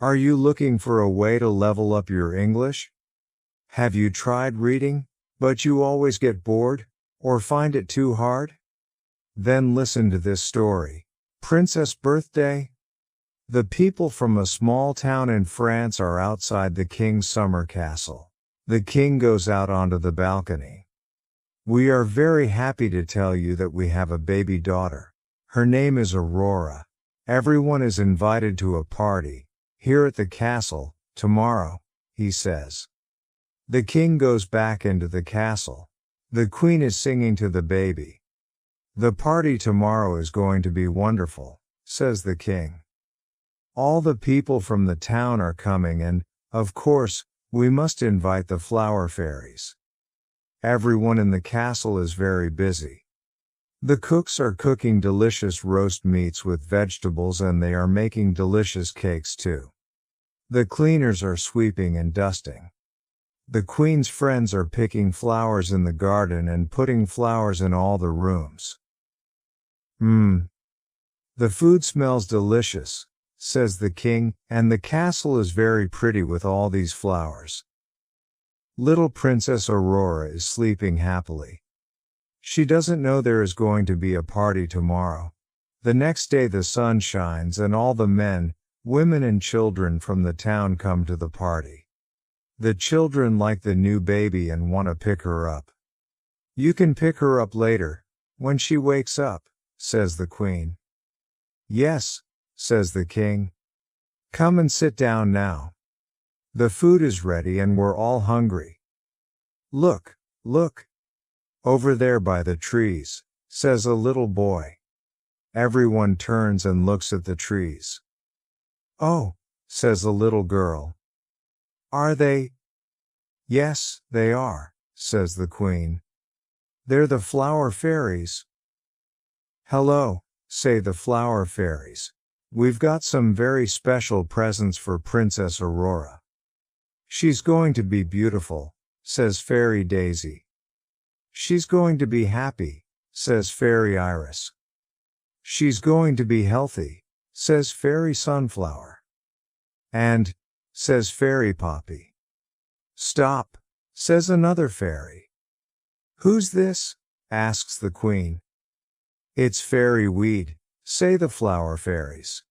Are you looking for a way to level up your English? Have you tried reading, but you always get bored, or find it too hard? Then listen to this story. Princess Birthday? The people from a small town in France are outside the king's summer castle. The king goes out onto the balcony. We are very happy to tell you that we have a baby daughter. Her name is Aurora. Everyone is invited to a party, here at the castle, tomorrow, he says. The king goes back into the castle. The queen is singing to the baby. The party tomorrow is going to be wonderful, says the king. All the people from the town are coming and, of course, we must invite the flower fairies. Everyone in the castle is very busy. The cooks are cooking delicious roast meats with vegetables and they are making delicious cakes too. The cleaners are sweeping and dusting. The queen's friends are picking flowers in the garden and putting flowers in all the rooms. The food smells delicious, says the king, and the castle is very pretty with all these flowers. Little Princess Aurora is sleeping happily. She doesn't know there is going to be a party tomorrow. The next day the sun shines and all the men, women and children from the town come to the party. The children like the new baby and want to pick her up. You can pick her up later, when she wakes up, says the queen. Yes, says the king. Come and sit down now. The food is ready and we're all hungry. Look, look. Over there by the trees, says a little boy. Everyone turns and looks at the trees. Oh, says a little girl. Are they? Yes, they are, says the queen. They're the flower fairies. Hello, say the flower fairies. We've got some very special presents for Princess Aurora. She's going to be beautiful, says Fairy Daisy. She's going to be happy, says Fairy Iris. She's going to be healthy, says Fairy Sunflower. And, says Fairy Poppy. Stop, says another fairy. Who's this? Asks the queen. It's Fairy Weed, say the flower fairies.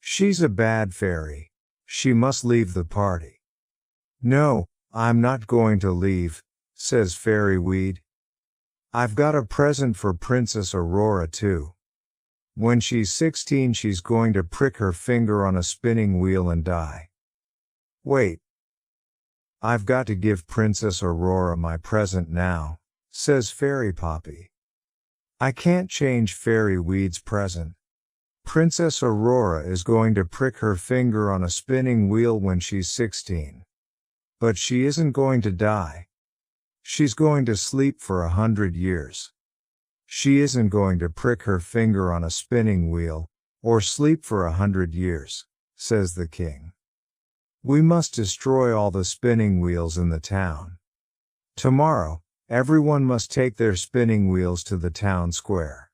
She's a bad fairy. She must leave the party. No, I'm not going to leave, says Fairy Weed. I've got a present for Princess Aurora too. When she's 16 she's going to prick her finger on a spinning wheel and die. Wait. I've got to give Princess Aurora my present now, says Fairy Poppy. I can't change Fairy Weed's present. Princess Aurora is going to prick her finger on a spinning wheel when she's 16. But she isn't going to die. She's going to sleep for 100 years. She isn't going to prick her finger on a spinning wheel, or sleep for 100 years, says the king. We must destroy all the spinning wheels in the town. Tomorrow, everyone must take their spinning wheels to the town square.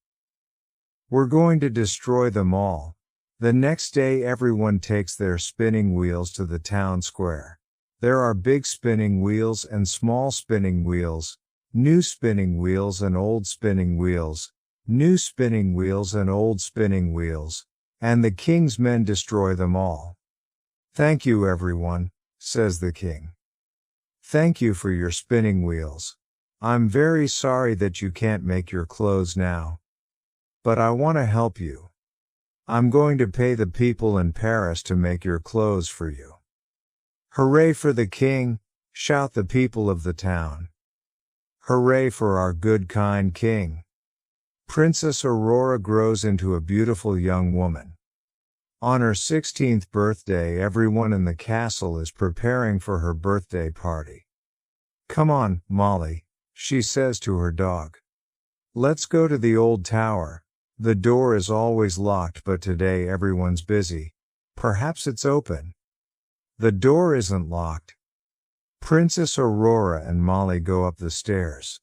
We're going to destroy them all. The next day everyone takes their spinning wheels to the town square. There are big spinning wheels and small spinning wheels, new spinning wheels and old spinning wheels, new spinning wheels and old spinning wheels, and the king's men destroy them all. Thank you everyone, says the king. Thank you for your spinning wheels. I'm very sorry that you can't make your clothes now. But I want to help you. I'm going to pay the people in Paris to make your clothes for you. Hooray for the king, shout the people of the town. Hooray for our good kind king. Princess Aurora grows into a beautiful young woman. On her 16th birthday everyone in the castle is preparing for her birthday party. Come on, Molly, she says to her dog. Let's go to the old tower. The door is always locked but today everyone's busy. Perhaps it's open. The door isn't locked. Princess Aurora and Molly go up the stairs.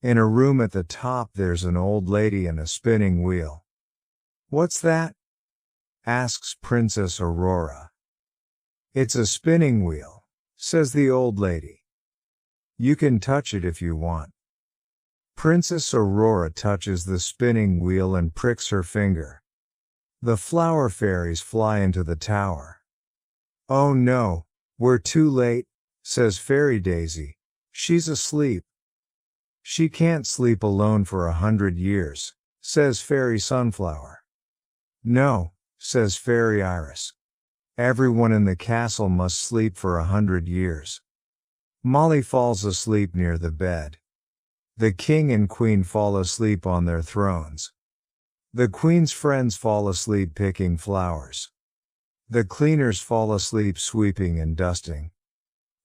In a room at the top there's an old lady and a spinning wheel. What's that? Asks Princess Aurora. It's a spinning wheel, says the old lady. You can touch it if you want. Princess Aurora touches the spinning wheel and pricks her finger. The flower fairies fly into the tower. Oh no, we're too late, says Fairy Daisy. She's asleep. She can't sleep alone for 100 years, says Fairy Sunflower. No, says Fairy Iris. Everyone in the castle must sleep for 100 years. Molly falls asleep near the bed. The king and queen fall asleep on their thrones. The queen's friends fall asleep picking flowers. The cleaners fall asleep sweeping and dusting.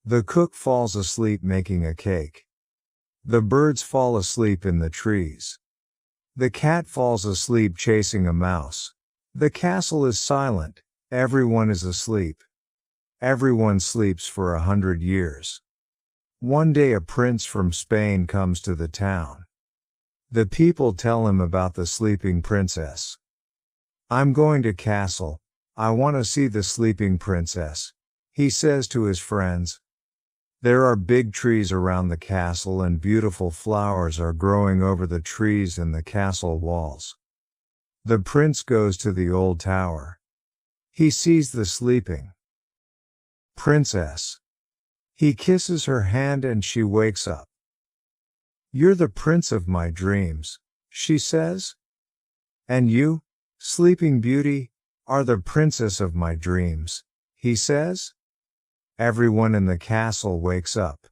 The cook falls asleep making a cake. The birds fall asleep in the trees. The cat falls asleep chasing a mouse. The castle is silent. Everyone is asleep. Everyone sleeps for 100 years. One day a prince from Spain comes to the town. The people tell him about the sleeping princess. I'm going to castle. I want to see the sleeping princess, he says to his friends. There are big trees around the castle and beautiful flowers are growing over the trees and the castle walls. The prince goes to the old tower. He sees the sleeping princess. He kisses her hand and she wakes up. You're the prince of my dreams, she says. And you, Sleeping Beauty, are the princess of my dreams, he says. Everyone in the castle wakes up.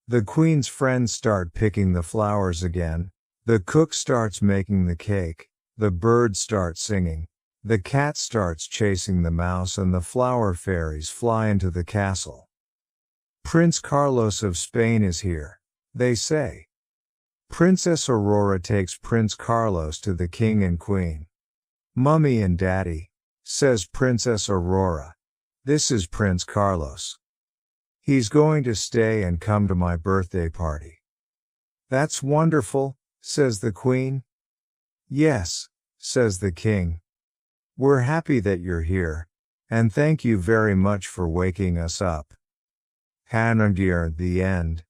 The queen's friends start picking the flowers again. The cook starts making the cake. The birds start singing. The cat starts chasing the mouse and the flower fairies fly into the castle. Prince Carlos of Spain is here, they say. Princess Aurora takes Prince Carlos to the king and queen. Mummy and Daddy, says Princess Aurora. This is Prince Carlos. He's going to stay and come to my birthday party. That's wonderful, says the queen. Yes, says the king. We're happy that you're here, and thank you very much for waking us up. The end.